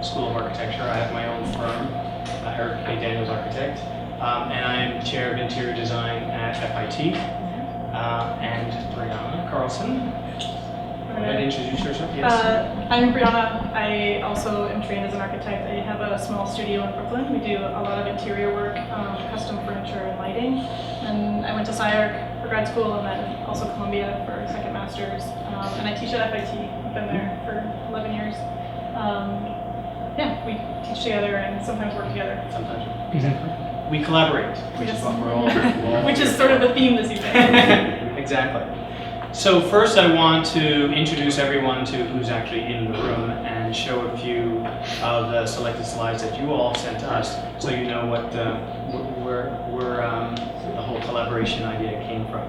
School of Architecture. I have my own firm, Eric A. Daniels Architect, and I am Chair of Interior Design at FIT. And Brianna Carlson. Go ahead and introduce yourself. Yes. I'm Brianna. I also am trained as an architect. I have a small studio in Brooklyn. We do a lot of interior work, custom furniture and lighting. And I went to SciArc for grad school and then also Columbia for a second master's. And I teach at FIT. I've been there for 11 years. Yeah, we teach together and sometimes work together. Sometimes. Exactly. We collaborate, which is what we're all which is sort of the theme this evening. Exactly. So first I want to introduce everyone to who's actually in the room and show a few of the selected slides that you all sent us, so you know what where the whole collaboration idea came from.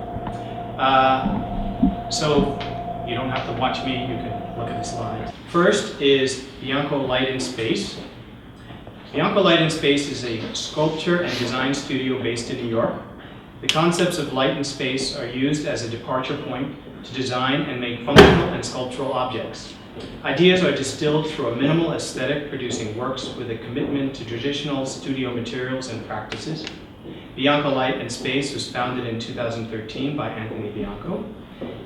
So you don't have to watch me, you can look at the slides. First is Bianco Light and Space. Bianco Light and Space is a sculpture and design studio based in New York. The concepts of light and space are used as a departure point to design and make functional and sculptural objects. Ideas are distilled through a minimal aesthetic, producing works with a commitment to traditional studio materials and practices. Bianco Light and Space was founded in 2013 by Anthony Bianco.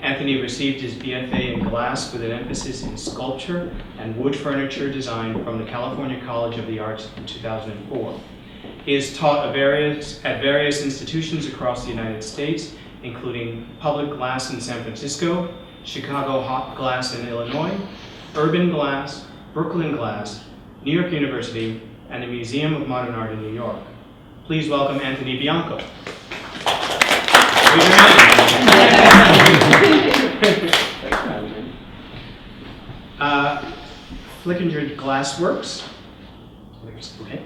Anthony received his BFA in glass with an emphasis in sculpture and wood furniture design from the California College of the Arts in 2004. He has taught at various institutions across the United States, including Public Glass in San Francisco, Chicago Hot Glass in Illinois, Urban Glass, Brooklyn Glass, New York University, and the Museum of Modern Art in New York. Please welcome Anthony Bianco. Raise your hand. Flickinger Glassworks. Okay.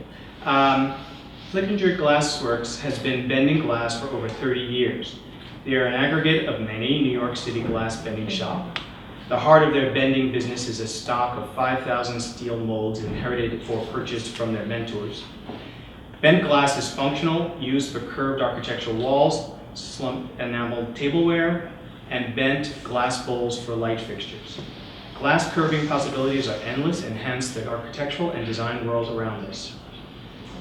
Flickinger Glassworks has been bending glass for over 30 years. They are an aggregate of many New York City glass bending shops. The heart of their bending business is a stock of 5,000 steel molds inherited or purchased from their mentors. Bent glass is functional, used for curved architectural walls, slump enameled tableware, and bent glass bowls for light fixtures. Glass curving possibilities are endless and hence the architectural and design world around us.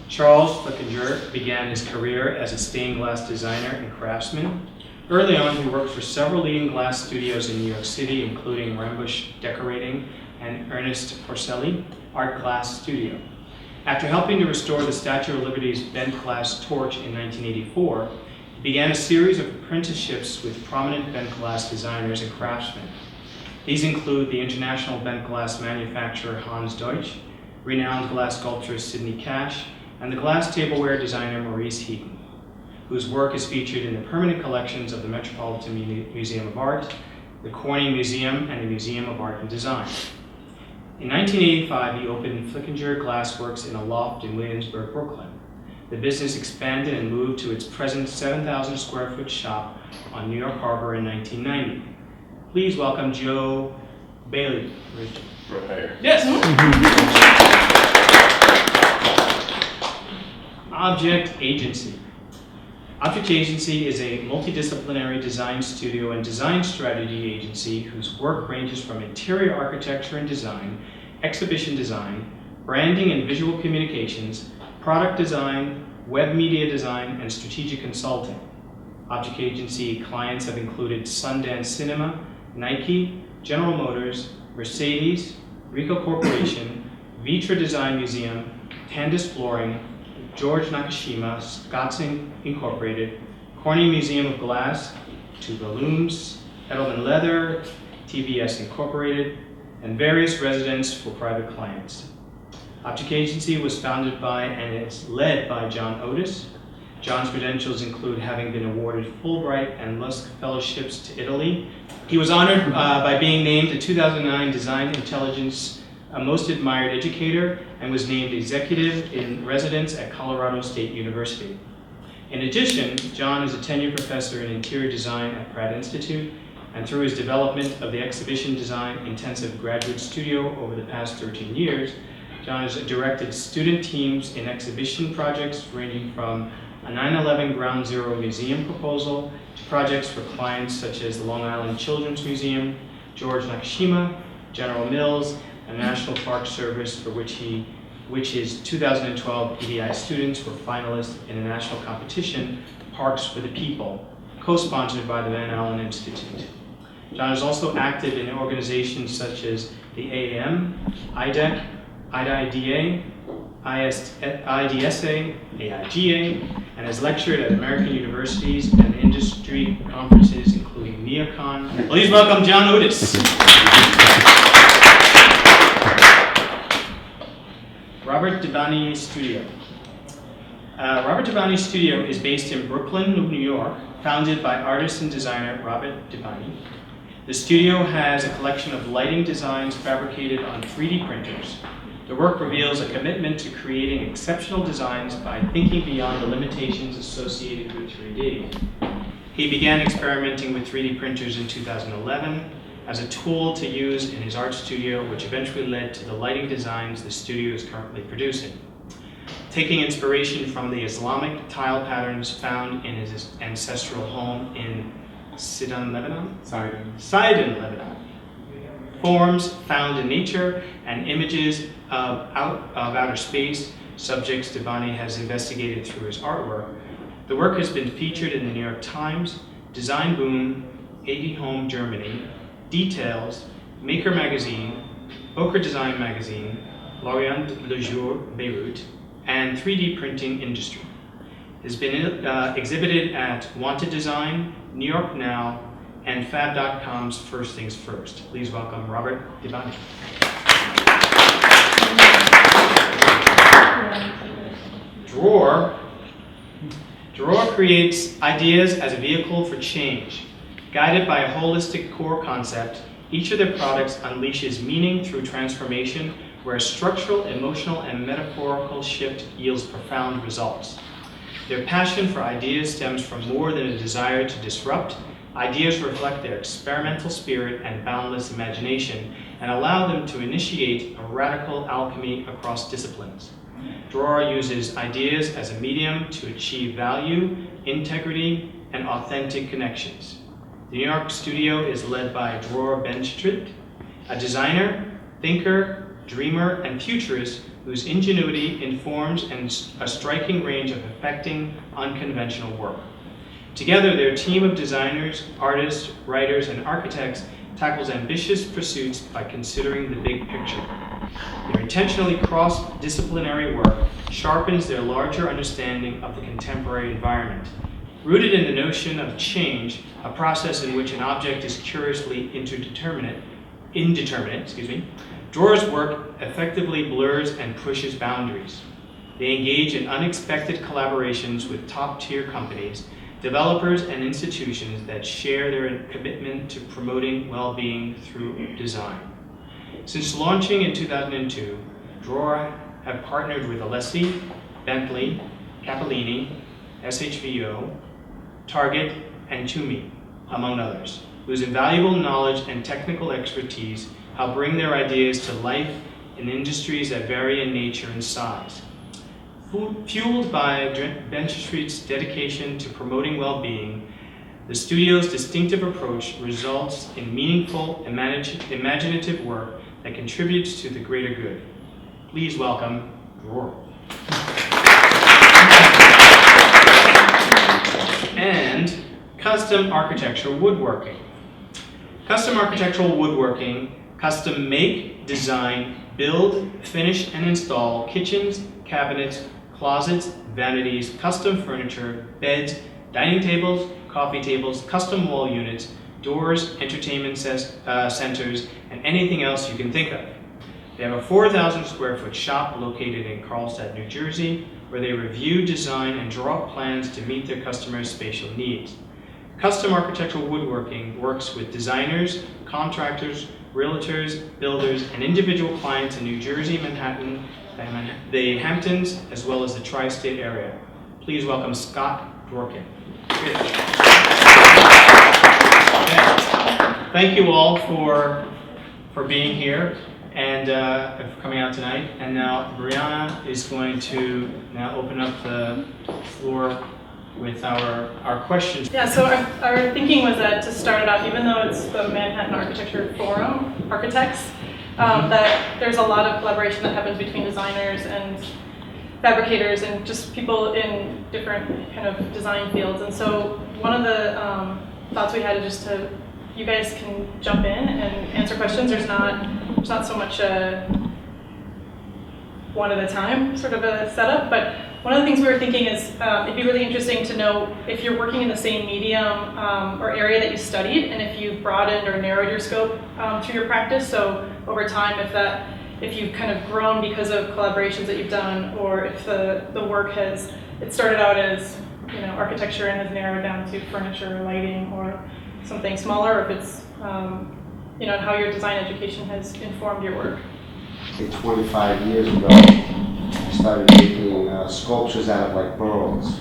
Charles Flickinger began his career as a stained glass designer and craftsman. Early on, he worked for several leading glass studios in New York City, including Rambusch Decorating and Ernest Porcelli Art Glass Studio. After helping to restore the Statue of Liberty's bent glass torch in 1984, he began a series of apprenticeships with prominent bent glass designers and craftsmen. These include the international bent glass manufacturer Hans Deutsch, renowned glass sculptor Sidney Cash, and the glass tableware designer Maurice Heaton, whose work is featured in the permanent collections of the Metropolitan Museum of Art, the Corning Museum, and the Museum of Art and Design. In 1985, he opened Flickinger Glassworks in a loft in Williamsburg, Brooklyn. The business expanded and moved to its present 7,000 square foot shop on New York Harbor in 1990. Please welcome Joe Bailey. Right here. Yes! Object Agency. Object Agency is a multidisciplinary design studio and design strategy agency whose work ranges from interior architecture and design, exhibition design, branding and visual communications, product design, web media design, and strategic consulting. Object Agency clients have included Sundance Cinema, Nike, General Motors, Mercedes, Ricoh Corporation, Vitra Design Museum, Candace Flooring, George Nakashima, Scotts Incorporated, Corning Museum of Glass, Tuba Looms, Edelman Leather, TVS Incorporated, and various residents for private clients. Object Agency was founded by and is led by John Otis. John's credentials include having been awarded Fulbright and Lusk Fellowships to Italy. He was honored by being named the 2009 Design Intelligence Most Admired Educator and was named Executive in Residence at Colorado State University. In addition, John is a tenured professor in interior design at Pratt Institute, and through his development of the Exhibition Design Intensive Graduate Studio over the past 13 years, John has directed student teams in exhibition projects ranging from a 9/11 Ground Zero Museum proposal to projects for clients such as the Long Island Children's Museum, George Nakashima, General Mills, and the National Park Service, for which his 2012 EDI students were finalists in a national competition, Parks for the People, co-sponsored by the Van Allen Institute. John is also active in organizations such as the AAM, IDEC, IDIDA, IDSA, AIGA, and has lectured at American universities and industry conferences, including NeoCon. Please welcome John Otis. Robert Devaney Studio. Robert Devaney Studio is based in Brooklyn, New York, founded by artist and designer Robert Devaney. The studio has a collection of lighting designs fabricated on 3D printers. The work reveals a commitment to creating exceptional designs by thinking beyond the limitations associated with 3D. He began experimenting with 3D printers in 2011 as a tool to use in his art studio, which eventually led to the lighting designs the studio is currently producing. Taking inspiration from the Islamic tile patterns found in his ancestral home in Sidon, Lebanon? Sidon, Lebanon. Forms found in nature and images of outer space, subjects Devaney has investigated through his artwork. The work has been featured in the New York Times, Design Boom, 80 Home Germany, Details, Maker Magazine, Ochre Design Magazine, L'Orient Le Jour Beirut, and 3D Printing Industry. It has been exhibited at Wanted Design, New York Now, and Fab.com's First Things First. Please welcome Robert Devaney. Drawer creates ideas as a vehicle for change. Guided by a holistic core concept, each of their products unleashes meaning through transformation, where a structural, emotional, and metaphorical shift yields profound results. Their passion for ideas stems from more than a desire to disrupt. Ideas reflect their experimental spirit and boundless imagination and allow them to initiate a radical alchemy across disciplines. Drawer uses ideas as a medium to achieve value, integrity, and authentic connections. The New York studio is led by Dror Benstrit, a designer, thinker, dreamer, and futurist whose ingenuity informs a striking range of affecting, unconventional work. Together, their team of designers, artists, writers, and architects tackles ambitious pursuits by considering the big picture. Their intentionally cross-disciplinary work sharpens their larger understanding of the contemporary environment. Rooted in the notion of change, a process in which an object is curiously indeterminate, Drawer's work effectively blurs and pushes boundaries. They engage in unexpected collaborations with top-tier companies, developers, and institutions that share their commitment to promoting well-being through design. Since launching in 2002, Drawer have partnered with Alessi, Bentley, Capellini, SHVO, Target, and Tumi, among others, whose invaluable knowledge and technical expertise help bring their ideas to life in industries that vary in nature and size. Fueled by Benstrit's dedication to promoting well-being, the studio's distinctive approach results in meaningful, imaginative work that contributes to the greater good. Please welcome Drawer. And custom architectural woodworking. Custom architectural woodworking, custom make, design, build, finish, and install kitchens, cabinets, closets, vanities, custom furniture, beds, dining tables, coffee tables, custom wall units, doors, entertainment centers, and anything else you can think of. They have a 4,000 square foot shop located in Carlstadt, New Jersey, where they review, design, and draw up plans to meet their customers' spatial needs. Custom architectural woodworking works with designers, contractors, realtors, builders, and individual clients in New Jersey, Manhattan, the Hamptons, as well as the tri-state area. Please welcome Scott Dworkin. Thank you all for being here and for coming out tonight. And now Brianna is going to now open up the floor with our questions. Yeah, so our thinking was that to start it off, even though it's the Manhattan Architecture Forum, architects, that there's a lot of collaboration that happens between designers and fabricators and just people in different kind of design fields. And so one of the thoughts we had is just to, you guys can jump in and answer questions. There's not so much a one at a time sort of a setup, but one of the things we were thinking is it'd be really interesting to know if you're working in the same medium or area that you studied, and if you've broadened or narrowed your scope through your practice. So over time, if you've kind of grown because of collaborations that you've done, or if the work it started out as architecture and has narrowed down to furniture, lighting, or something smaller, or if it's how your design education has informed your work. 25 years ago, I started making sculptures out of like burls.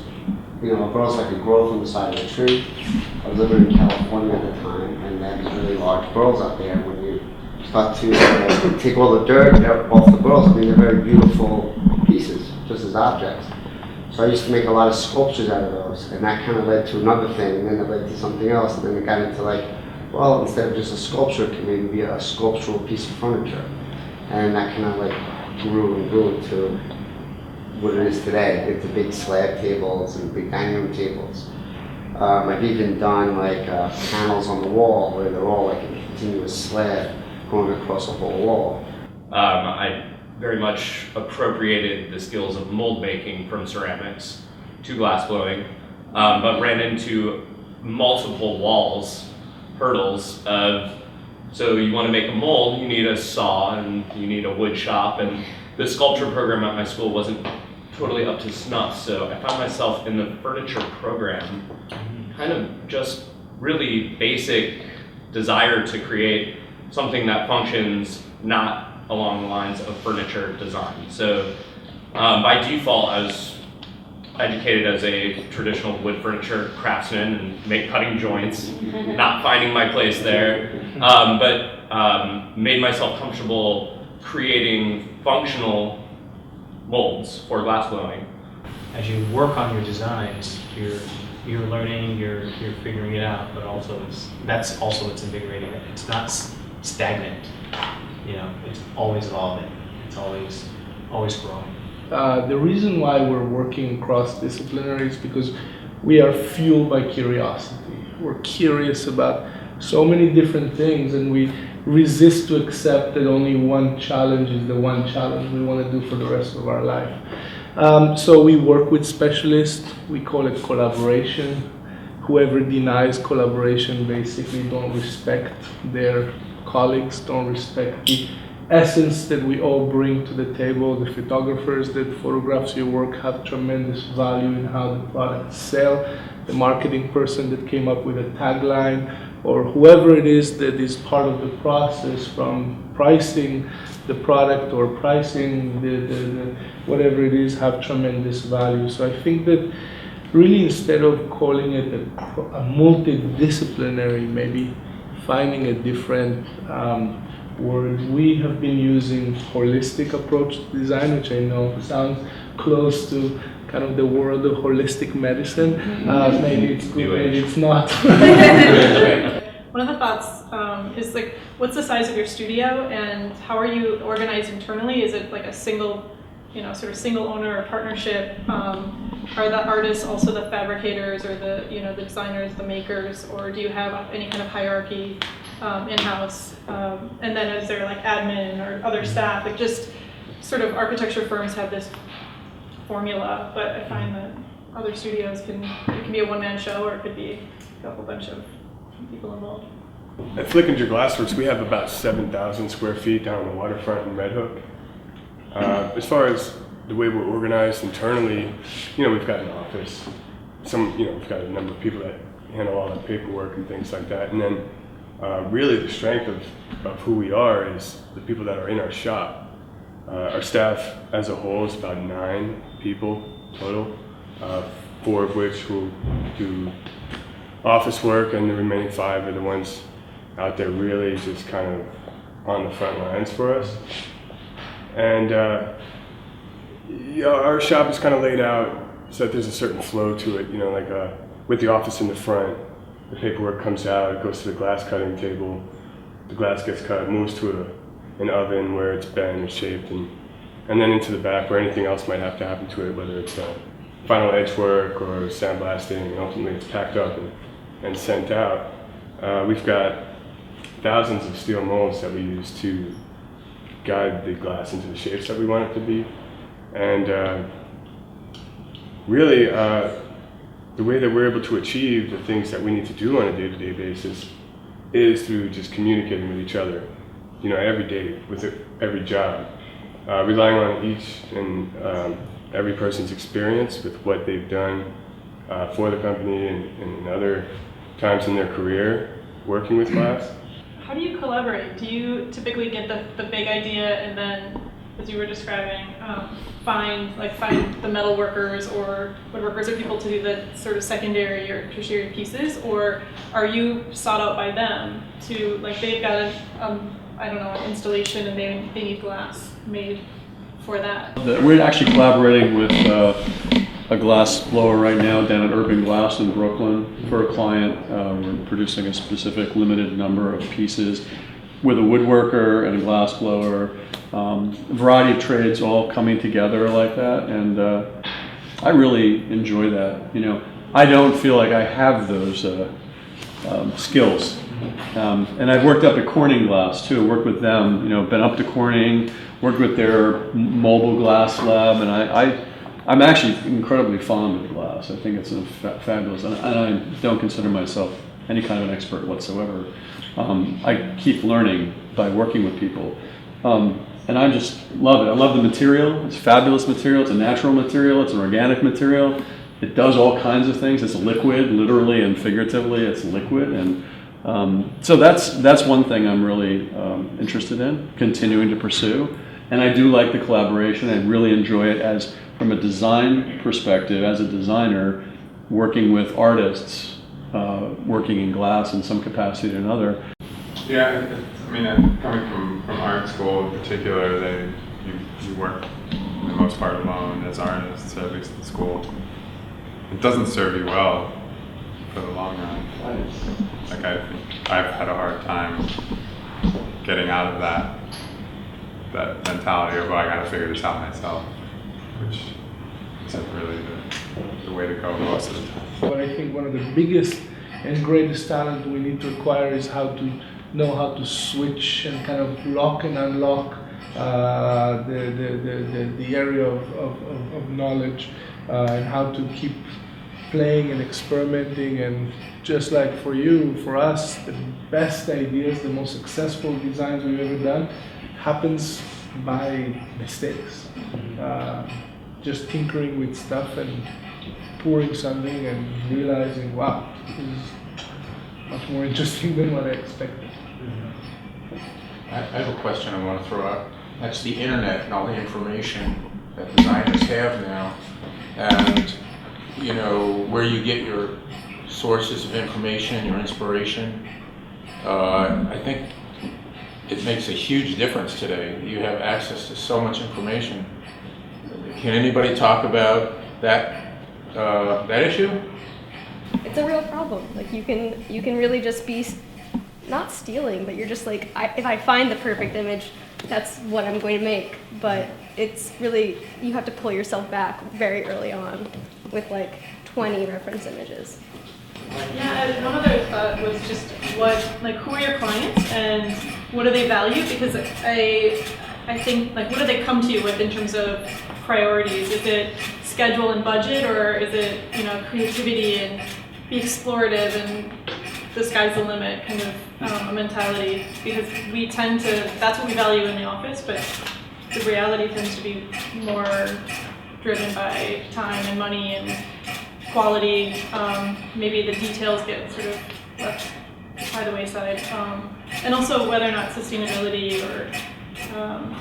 A burl's like a growth on the side of a tree. I was living in California at the time, and they had these really large burls out there. When you start to take all the dirt off the burls, they're very beautiful pieces, just as objects. So I used to make a lot of sculptures out of those, and that kind of led to another thing, and then it led to something else, and then it got into instead of just a sculpture, it can maybe be a sculptural piece of furniture. And that kind of grew and grew into what it is today, into big slab tables and big dining room tables. I've even done panels on the wall where they're all like a continuous slab going across a whole wall. I very much appropriated the skills of mold making from ceramics to glass blowing, but ran into multiple hurdles of, so you want to make a mold, you need a saw and you need a wood shop, and the sculpture program at my school wasn't totally up to snuff, so I found myself in the furniture program, kind of just really basic desire to create something that functions not along the lines of furniture design. So by default, I was educated as a traditional wood furniture craftsman and cutting joints, not finding my place there, but made myself comfortable creating functional molds for glass blowing. As you work on your designs, you're learning, you're figuring it out, but that's also what's invigorating. It's not stagnant. It's always evolving. It's always growing. The reason why we're working cross-disciplinary is because we are fueled by curiosity. We're curious about so many different things, and we resist to accept that only one challenge is the one challenge we want to do for the rest of our life. So we work with specialists. We call it collaboration. Whoever denies collaboration basically don't respect their colleagues, don't respect the essence that we all bring to the table. The photographers that photographs your work have tremendous value in how the products sell. The marketing person that came up with a tagline, or whoever it is that is part of the process, from pricing the product or pricing the whatever it is, have tremendous value. So I think that really, instead of calling it a multidisciplinary, maybe finding a different word, we have been using holistic approach to design, which I know sounds close to kind of the world of holistic medicine. Maybe it's good, maybe it's not. One of the thoughts is what's the size of your studio, and how are you organized internally? Is it like a single, sort of single owner or partnership? Are the artists also the fabricators, or the designers, the makers, or do you have any kind of hierarchy in-house? And then is there admin or other staff? Just sort of architecture firms have this formula, but I find that other studios it can be a one-man show, or it could be a whole bunch of people involved. At Flickinger Glassworks, we have about 7,000 square feet down on the waterfront in Red Hook. As far as the way we're organized internally, we've got an office. We've got a number of people that handle all the paperwork and things like that. And then really the strength of who we are is the people that are in our shop. Our staff as a whole is about 9 people total, 4 of which will do office work, and the remaining 5 are the ones out there really just kind of on the front lines for us. And our shop is kind of laid out so that there's a certain flow to it, with the office in the front, the paperwork comes out, it goes to the glass cutting table, the glass gets cut, moves to an oven where it's bent or shaped, and then into the back where anything else might have to happen to it, whether it's final edge work or sandblasting, and ultimately it's packed up and sent out. We've got thousands of steel molds that we use to guide the glass into the shapes that we want it to be. And really, the way that we're able to achieve the things that we need to do on a day-to-day basis is through just communicating with each other, every day, with every job, relying on each and every person's experience with what they've done for the company and other times in their career working with glass. How do you collaborate? Do you typically get the big idea and then, as you were describing, find the metal workers or woodworkers or people to do the sort of secondary or tertiary pieces, or are you sought out by them to, they've got an installation and they need glass made for that? We're actually collaborating with a glass blower right now down at Urban Glass in Brooklyn for a client. We're producing a specific limited number of pieces with a woodworker and a glass blower. A variety of trades all coming together like that, and I really enjoy that. I don't feel like I have those skills. And I've worked up at Corning Glass too, worked with them, been up to Corning, worked with their mobile glass lab, and I'm actually incredibly fond of the glass. I think it's fabulous, and I don't consider myself any kind of an expert whatsoever. I keep learning by working with people, and I just love it. I love the material. It's fabulous material. It's a natural material. It's an organic material. It does all kinds of things. It's liquid, literally and figuratively. It's liquid, and so that's one thing I'm really interested in continuing to pursue. And I do like the collaboration. I really enjoy it as from a design perspective, as a designer, working with artists, working in glass in some capacity or another. Yeah, I mean, coming from art school in particular, you work for the most part alone as artists, at least in school. It doesn't serve you well for the long run. I've had a hard time getting out of that mentality of, I gotta figure this out myself, which isn't really the way to go most of the time. But I think one of the biggest and greatest talent we need to acquire is how to know how to switch and kind of lock and unlock the area of knowledge, and how to keep playing and experimenting. And just like for you, for us, the best ideas, the most successful designs we've ever done happens by mistakes. Just tinkering with stuff and pouring something and realizing, wow, this is much more interesting than what I expected. I have a question I want to throw out. That's the internet and all the information that designers have now, and where you get your sources of information, your inspiration. I think it makes a huge difference today. You have access to so much information. Can anybody talk about that issue? It's a real problem. You can really just be not stealing, but you're just if I find the perfect image, that's what I'm going to make. But it's really, you have to pull yourself back very early on with 20 reference images. Yeah, one other thought was just who are your clients and what do they value? Because I think, what do they come to you with in terms of priorities? Is it schedule and budget, or is it, creativity and be explorative and the sky's the limit kind of a mentality? Because we tend to, that's what we value in the office, but the reality tends to be more driven by time and money and quality. Maybe the details get sort of left by the wayside. And also whether or not sustainability or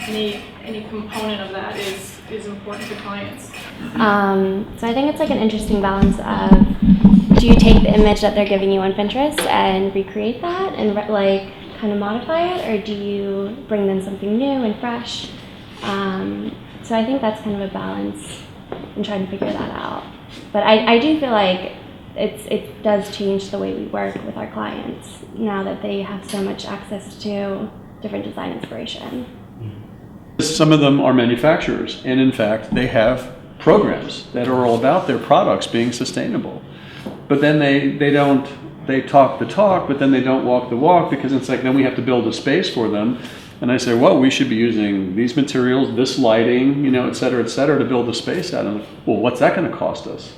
any component of that is important to clients. So I think it's an interesting balance of, do you take the image that they're giving you on Pinterest and recreate that and kind of modify it, or do you bring them something new and fresh? So I think that's kind of a balance in trying to figure that out. But I do feel like it does change the way we work with our clients now that they have so much access to different design inspiration? Some of them are manufacturers, and in fact, they have programs that are all about their products being sustainable. But then they talk the talk, but then they don't walk the walk, because it's like, then we have to build a space for them. And I say, well, we should be using these materials, this lighting, you know, et cetera, to build a space out of it. Well, what's that going to cost us?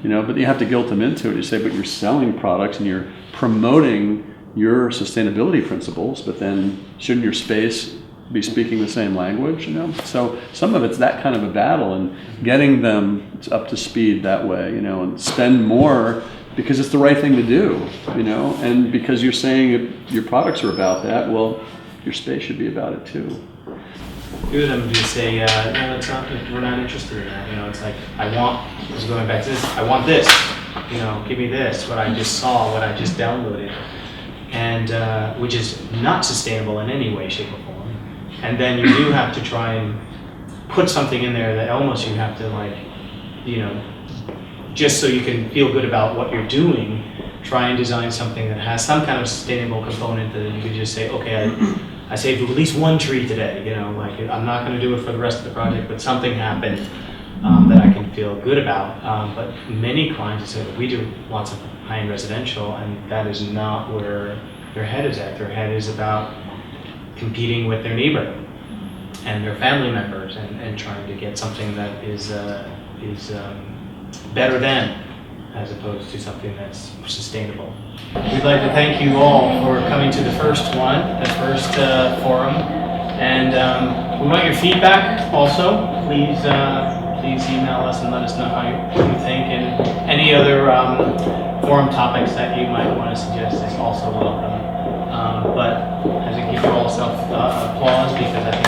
You know, but you have to guilt them into it. You say, but you're selling products and you're promoting your sustainability principles, but then shouldn't your space be speaking the same language, you know? So some of it's that kind of a battle, and getting them up to speed that way, you know, and spend more because it's the right thing to do, you know, and because you're saying your products are about that, well, your space should be about it too. Good, I'm going to say, no, that's not, we're not interested in that. You know, it's like, just going back to this, I want this, you know, give me this, what I just saw, what I just downloaded, and which is not sustainable in any way, shape, or form. And then you do have to try and put something in there that almost you have to, like, you know, just so you can feel good about what you're doing, try and design something that has some kind of sustainable component that you can just say, okay, I saved at least one tree today, you know, like, I'm not going to do it for the rest of the project, but something happened that I can feel good about. But many clients say, we do lots of high-end residential, and that is not where their head is at. Their head is about competing with their neighbor and their family members, and trying to get something that is better than, as opposed to something that's sustainable. We'd like to thank you all for coming to the first forum, and we want your feedback also. Please email us and let us know what you think, and any other forum topics that you might want to suggest is also welcome. But as I give you all self applause, because I think